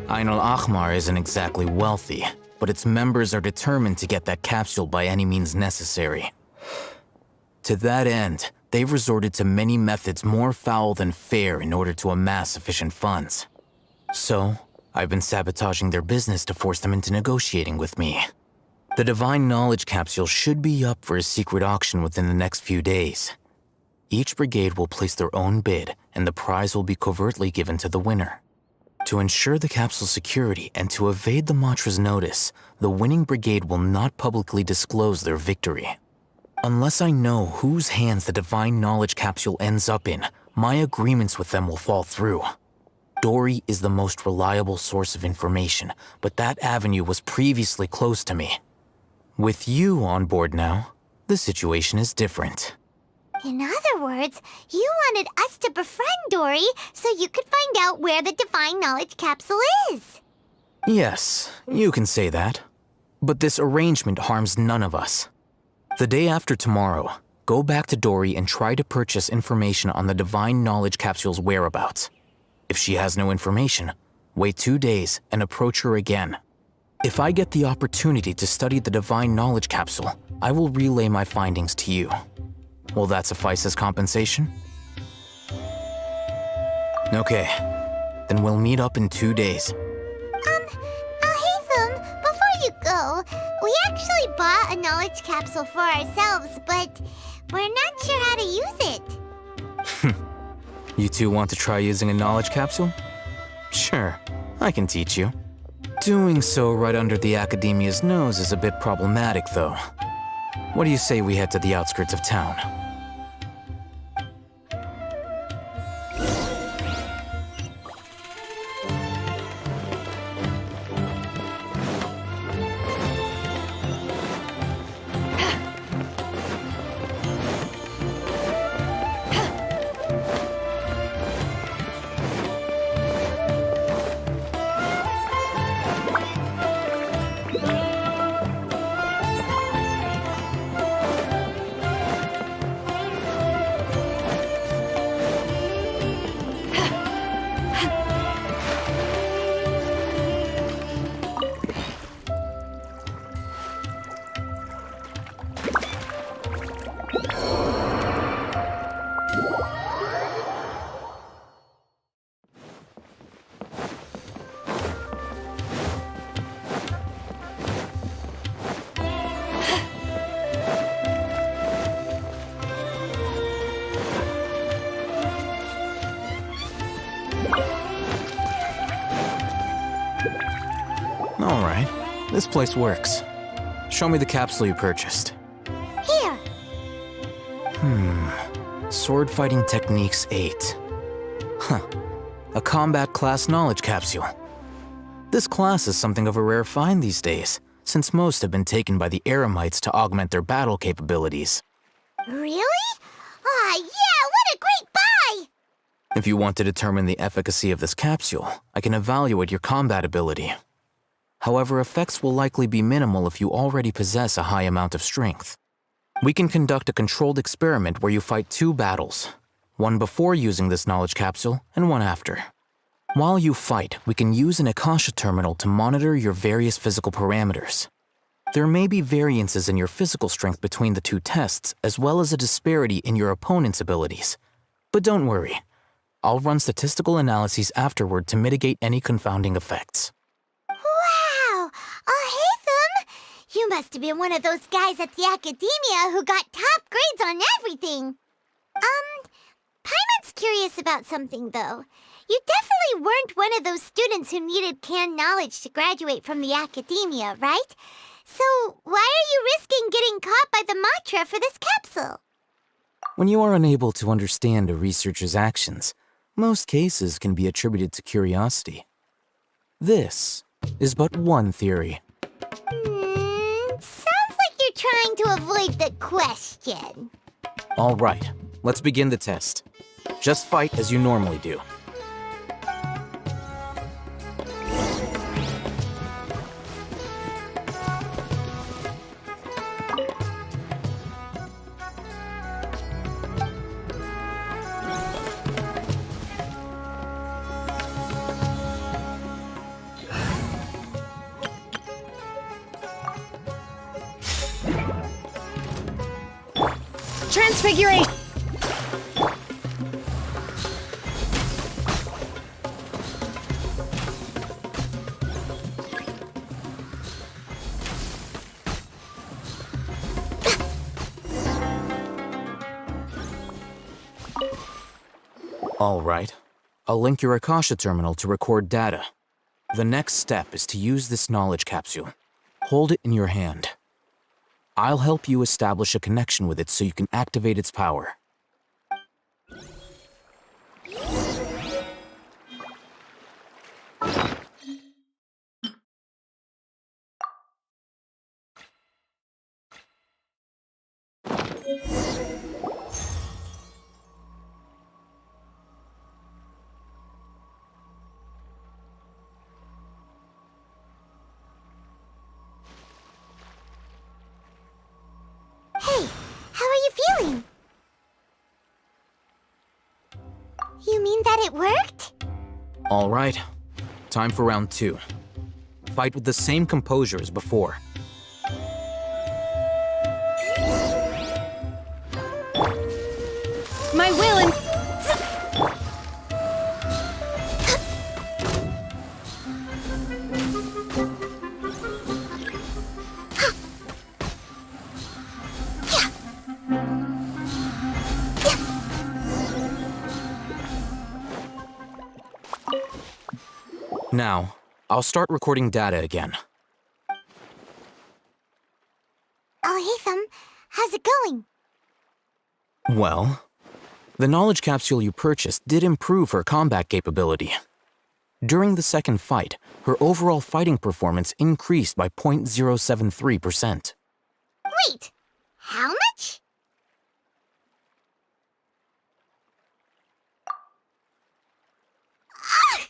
Ain al-Ahmar isn't exactly wealthy, but its members are determined to get that capsule by any means necessary. To that end, they've resorted to many methods more foul than fair in order to amass sufficient funds. So, I've been sabotaging their business to force them into negotiating with me. The Divine Knowledge Capsule should be up for a secret auction within the next few days. Each brigade will place their own bid, and the prize will be covertly given to the winner. To ensure the capsule's security and to evade the Matra's notice, the winning brigade will not publicly disclose their victory. Unless I know whose hands the Divine Knowledge Capsule ends up in, my agreements with them will fall through. Dory is the most reliable source of information, but that avenue was previously closed to me. With you on board now, the situation is different. In other words, you wanted us to befriend Dory so you could find out where the Divine Knowledge Capsule is. Yes, you can say that. But this arrangement harms none of us. The day after tomorrow, go back to Dory and try to purchase information on the Divine Knowledge Capsule's whereabouts. If she has no information, wait 2 days and approach her again. If I get the opportunity to study the Divine Knowledge Capsule, I will relay my findings to you. Will that suffice as compensation? Okay, then we'll meet up in 2 days. Haytham, before you go, we actually bought a knowledge capsule for ourselves, but we're not sure how to use it. You two want to try using a knowledge capsule? Sure, I can teach you. Doing so right under the Academia's nose is a bit problematic, though. What do you say we head to the outskirts of town? All right, this place works. Show me the capsule you purchased. Here. Sword Fighting Techniques 8. Huh. A combat class knowledge capsule. This class is something of a rare find these days, since most have been taken by the Eremites to augment their battle capabilities. Really? Aw, yeah, what a great buy! If you want to determine the efficacy of this capsule, I can evaluate your combat ability. However, effects will likely be minimal if you already possess a high amount of strength. We can conduct a controlled experiment where you fight 2 battles, one before using this knowledge capsule and one after. While you fight, we can use an Akasha terminal to monitor your various physical parameters. There may be variances in your physical strength between the 2 tests, as well as a disparity in your opponent's abilities. But don't worry, I'll run statistical analyses afterward to mitigate any confounding effects. Wow! Haytham! You must have been one of those guys at the Academia who got top grades on everything. Paimon's curious about something, though. You definitely weren't one of those students who needed canned knowledge to graduate from the Academia, right? So why are you risking getting caught by the Matra for this capsule? When you are unable to understand a researcher's actions, most cases can be attributed to curiosity. This is but one theory. Sounds like you're trying to avoid the question. All right, let's begin the test. Just fight as you normally do. Transfiguration! All right. I'll link your Akasha terminal to record data. The next step is to use this knowledge capsule. Hold it in your hand. I'll help you establish a connection with it so you can activate its power. Hey, how are you feeling? You mean that it worked? All right. Time for round 2. Fight with the same composure as before. My will and... Now, I'll start recording data again. Oh, hey, Thumb. How's it going? Well, the knowledge capsule you purchased did improve her combat capability. During the second fight, her overall fighting performance increased by 0.073%. Wait, how much? Ah!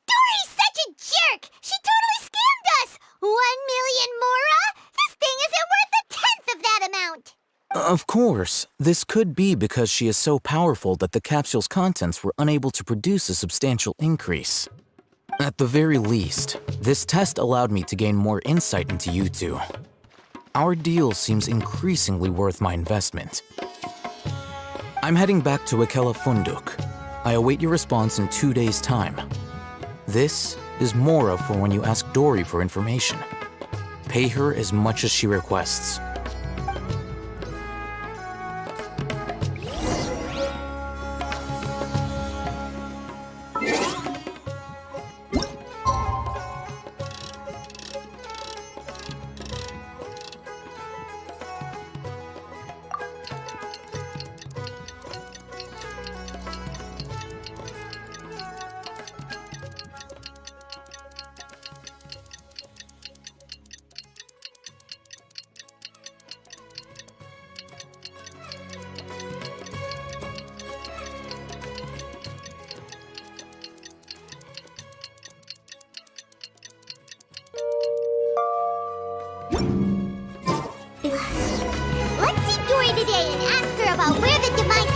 Dory's such a jerk! She totally scammed us! 1 million mora? This thing isn't worth a tenth of that amount! Of course, this could be because she is so powerful that the capsule's contents were unable to produce a substantial increase. At the very least, this test allowed me to gain more insight into you two. Our deal seems increasingly worth my investment. I'm heading back to Akela Funduk. I await your response in 2 days' time. This is Mora for when you ask Dory for information. Pay her as much as she requests. Let's see Dory today and ask her about where the divine...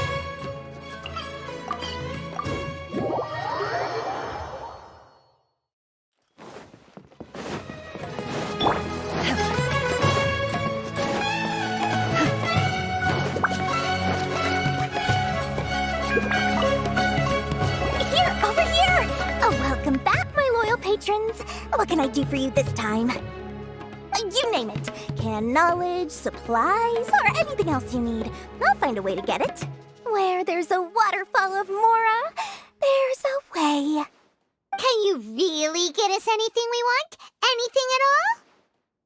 Here, over here! Oh, welcome back, my loyal patrons. What can I do for you this time? You name it. Canned knowledge, supplies, or anything else you need. I'll find a way to get it. Where there's a waterfall of Mora, there's a way. Can you really get us anything we want? Anything at all?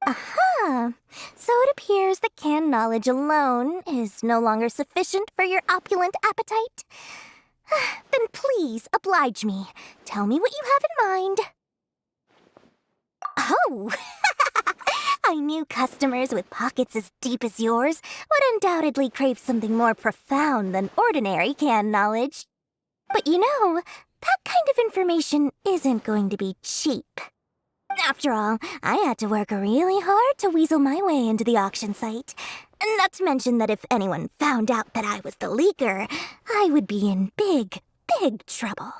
Aha! So it appears that canned knowledge alone is no longer sufficient for your opulent appetite. Then please oblige me. Tell me what you have in mind. Oh! I knew customers with pockets as deep as yours would undoubtedly crave something more profound than ordinary canned knowledge. But you know, that kind of information isn't going to be cheap. After all, I had to work really hard to weasel my way into the auction site. Not to mention that if anyone found out that I was the leaker, I would be in big, big trouble.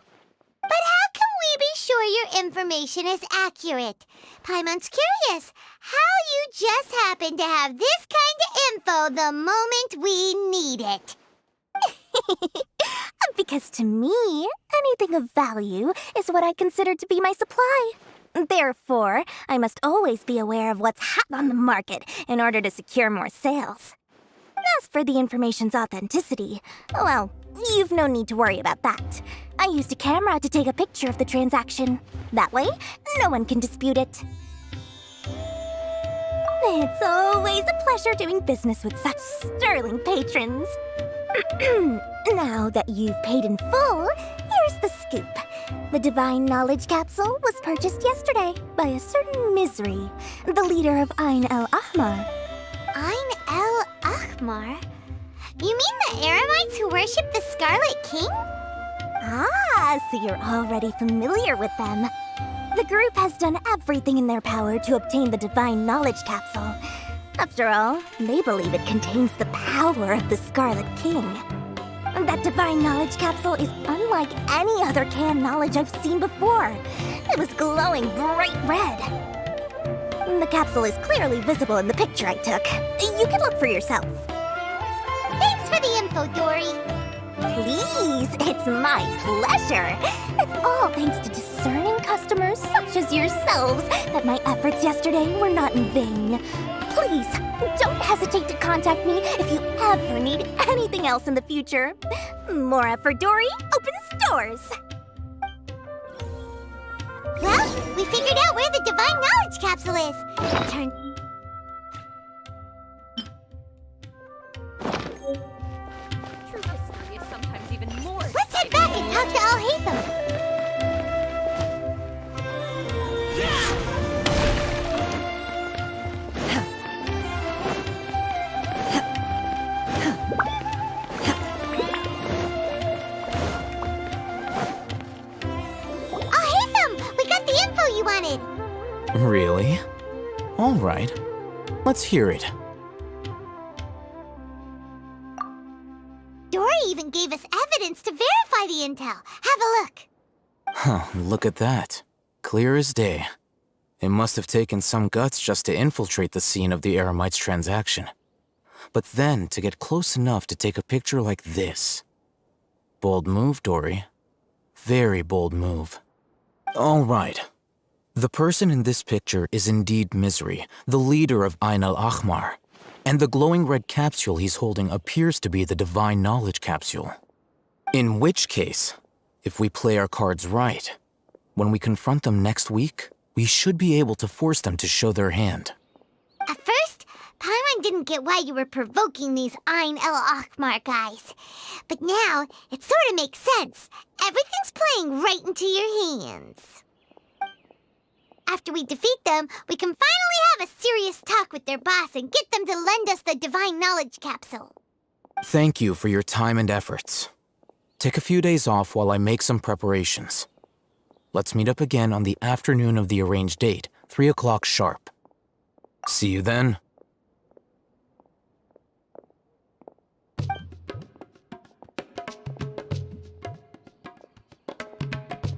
But how can we be sure your information is accurate? Paimon's curious how you just happen to have this kind of info the moment we need it. Because to me, anything of value is what I consider to be my supply. Therefore, I must always be aware of what's hot on the market in order to secure more sales. As for the information's authenticity, well, you've no need to worry about that. I used a camera to take a picture of the transaction. That way, no one can dispute it. It's always a pleasure doing business with such sterling patrons. Now that you've paid in full, here's the scoop. The Divine Knowledge Capsule was purchased yesterday by a certain Misery, the leader of Ain el-Ahmar. Ain el-Ahmar? You mean the Eremites who worship the Scarlet King? Ah, so you're already familiar with them. The group has done everything in their power to obtain the Divine Knowledge Capsule. After all, they believe it contains the power of the Scarlet King. That Divine Knowledge Capsule is unlike any other canned knowledge I've seen before. It was glowing bright red. The capsule is clearly visible in the picture I took. You can look for yourself. Thanks for the info, Dory. Please, it's my pleasure. It's all thanks to discerning customers such as yourselves that my efforts yesterday were not in vain. Please, don't hesitate to contact me if you ever need anything else in the future. More effort, Dory, opens doors. Well, we figured out where the Divine Knowledge Capsule is. Turn. True history is sometimes even more. Let's head back and talk to Al-Haytham. Al-Haytham, we got the info you wanted. Really? All right. Let's hear it. Dory even gave us evidence to verify the intel. Have a look. Huh, look at that. Clear as day. It must have taken some guts just to infiltrate the scene of the Eremites transaction. But then to get close enough to take a picture like this. Bold move, Dory. Very bold move. All right. The person in this picture is indeed Misery, the leader of Ain el-Ahmar. And the glowing red capsule he's holding appears to be the Divine Knowledge Capsule. In which case, if we play our cards right, when we confront them next week, we should be able to force them to show their hand. At first, Paimon didn't get why you were provoking these Ain el-Ahmar guys. But now, it sort of makes sense. Everything's playing right into your hands. After we defeat them, we can finally have a serious talk with their boss and get them to lend us the Divine Knowledge Capsule. Thank you for your time and efforts. Take a few days off while I make some preparations. Let's meet up again on the afternoon of the arranged date, 3 o'clock sharp. See you then.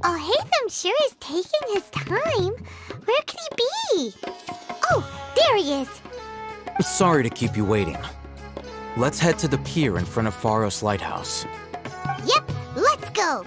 Al-Haytham sure is taking his time. Where could he be? Oh, there he is. Sorry to keep you waiting. Let's head to the pier in front of Pharos Lighthouse. Yep, let's go.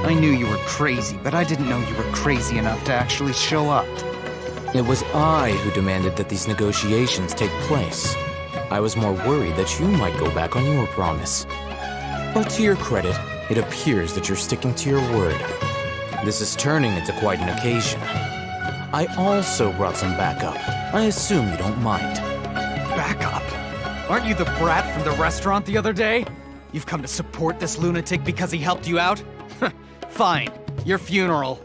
I knew you were crazy, but I didn't know you were crazy enough to actually show up. It was I who demanded that these negotiations take place. I was more worried that you might go back on your promise. But to your credit, it appears that you're sticking to your word. This is turning into quite an occasion. I also brought some backup. I assume you don't mind. Backup? Aren't you the brat from the restaurant the other day? You've come to support this lunatic because he helped you out? Fine, your funeral.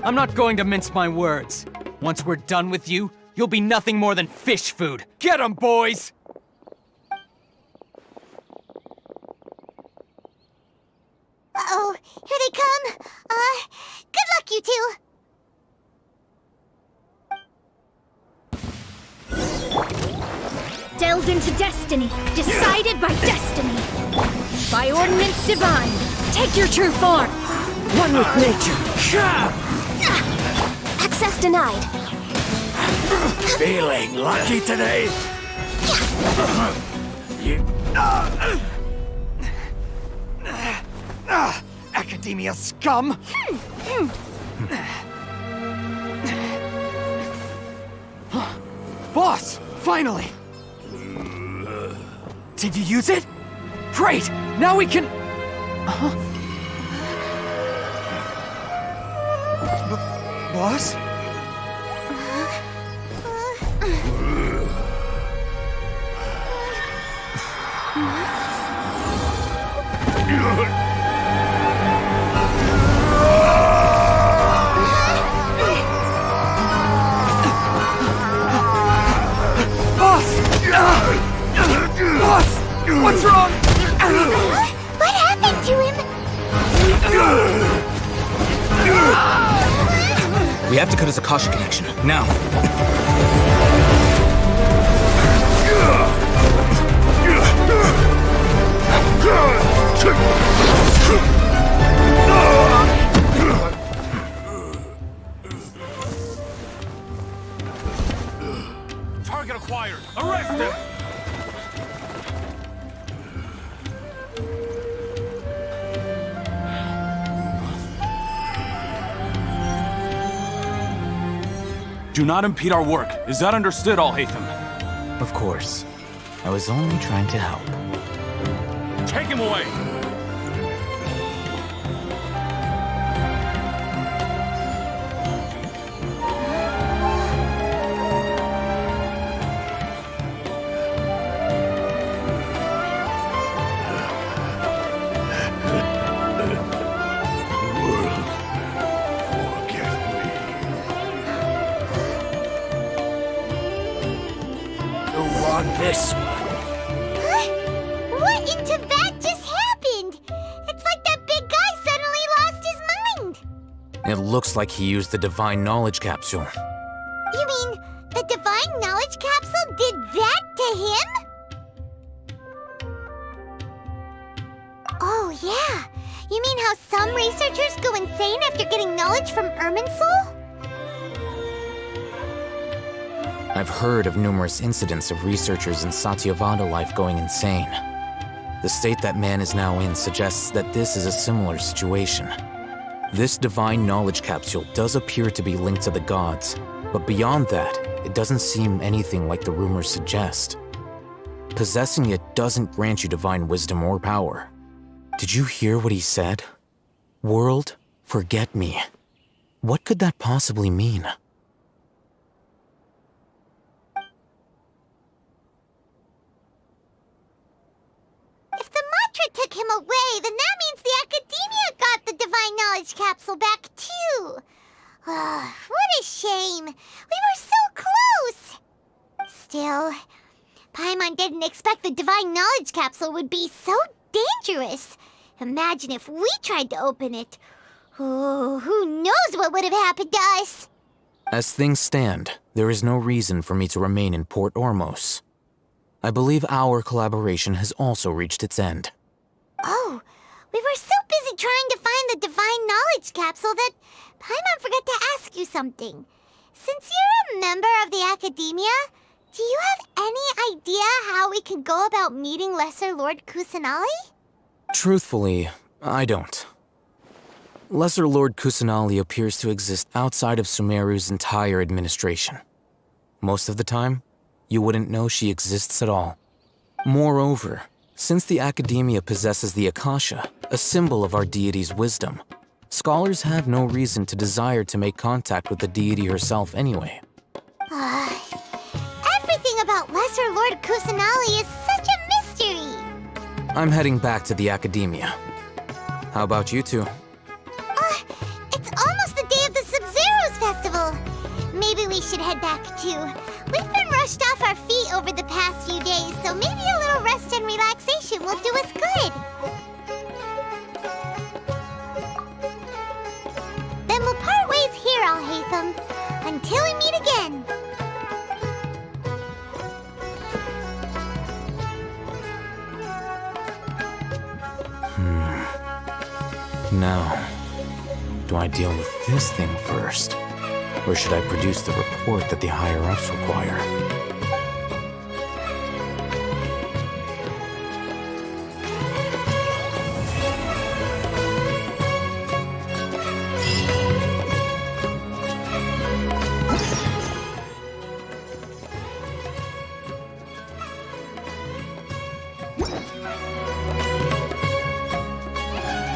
I'm not going to mince my words. Once we're done with you, you'll be nothing more than fish food. Get 'em, boys! Uh-oh, here they come. Good luck, you two. Delved into destiny, decided by destiny. By ordinance divine, take your true form. One with nature. Access denied. Feeling lucky today? Academia scum! Boss! Finally! Did you use it? Great! Now we can... Boss? Boss! What's wrong? What happened to him? We have to cut his Akasha connection, now. Target acquired. Arrest him! Do not impede our work. Is that understood, Al-Haytham? Of course. I was only trying to help. Take him away! This What in Tibet just happened? It's like that big guy suddenly lost his mind. It looks like he used the Divine Knowledge Capsule. You mean the Divine Knowledge Capsule did that to him? Oh, yeah. You mean how some researchers go insane after getting knowledge from Irminsul? I've heard of numerous incidents of researchers in Satyavada life going insane. The state that man is now in suggests that this is a similar situation. This Divine Knowledge Capsule does appear to be linked to the gods, but beyond that, it doesn't seem anything like the rumors suggest. Possessing it doesn't grant you divine wisdom or power. Did you hear what he said? World, forget me. What could that possibly mean? If the mantra took him away, then that means the Academia got the Divine Knowledge Capsule back, too. What a shame. We were so close. Still, Paimon didn't expect the Divine Knowledge Capsule would be so dangerous. Imagine if we tried to open it. Oh, who knows what would have happened to us? As things stand, there is no reason for me to remain in Port Ormos. I believe our collaboration has also reached its end. Oh, we were so busy trying to find the Divine Knowledge Capsule that Paimon forgot to ask you something. Since you're a member of the Academia, do you have any idea how we can go about meeting Lesser Lord Kusanali? Truthfully, I don't. Lesser Lord Kusanali appears to exist outside of Sumeru's entire administration. Most of the time, you wouldn't know she exists at all. Moreover, since the Academia possesses the Akasha, a symbol of our deity's wisdom, scholars have no reason to desire to make contact with the deity herself anyway. Everything about Lesser Lord Kusanali is such a mystery. I'm heading back to the Academia. How about you two? It's almost the day of the Sub-Zero's festival. Maybe we should head back too. We've been rushed off our feet over the past few days, so maybe a little rest and relaxation will do us good. Then we'll part ways here, Alhaitham, until we meet again. Now, do I deal with this thing first? Or should I produce the report that the higher-ups require?